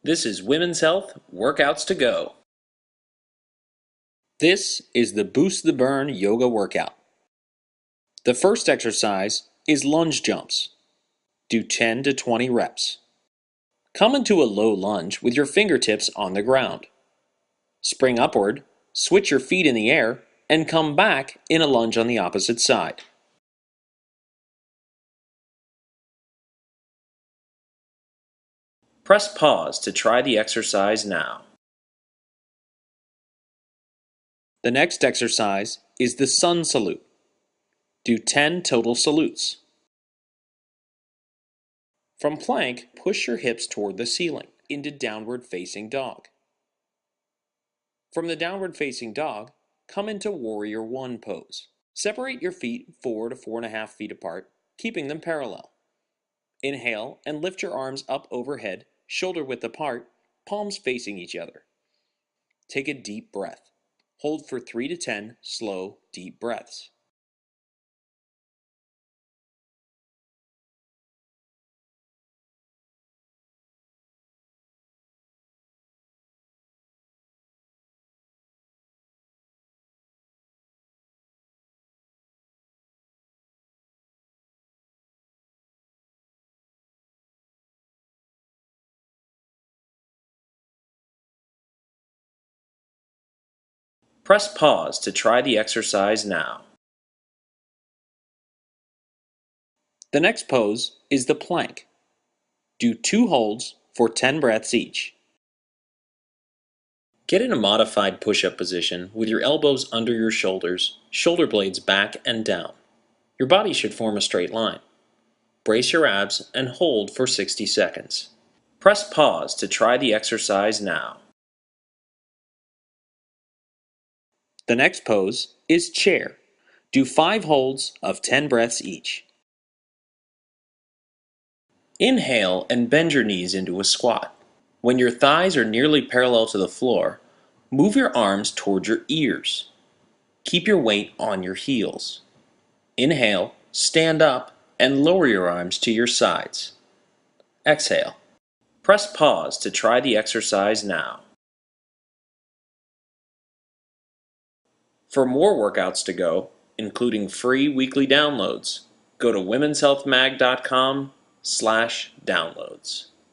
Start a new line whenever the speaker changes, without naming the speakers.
This is Women's Health Workouts to Go. This is the Boost the Burn yoga workout. The first exercise is lunge jumps. Do 10 to 20 reps. Come into a low lunge with your fingertips on the ground. Spring upward, switch your feet in the air, and come back in a lunge on the opposite side. Press pause to try the exercise now. The next exercise is the sun salute. Do 10 total salutes. From plank, push your hips toward the ceiling into downward facing dog. From the downward facing dog, come into warrior one pose. Separate your feet 4 to 4.5 feet apart, keeping them parallel. Inhale and lift your arms up overhead, shoulder width apart, palms facing each other. Take a deep breath. Hold for 3 to 10 slow, deep breaths. Press pause to try the exercise now. The next pose is the plank. Do 2 holds for 10 breaths each. Get in a modified push-up position with your elbows under your shoulders, shoulder blades back and down. Your body should form a straight line. Brace your abs and hold for 60 seconds. Press pause to try the exercise now. The next pose is chair. Do 5 holds of 10 breaths each. Inhale and bend your knees into a squat. When your thighs are nearly parallel to the floor, move your arms toward your ears. Keep your weight on your heels. Inhale, stand up, and lower your arms to your sides. Exhale. Press pause to try the exercise now. For more workouts to go, including free weekly downloads, go to womenshealthmag.com/downloads.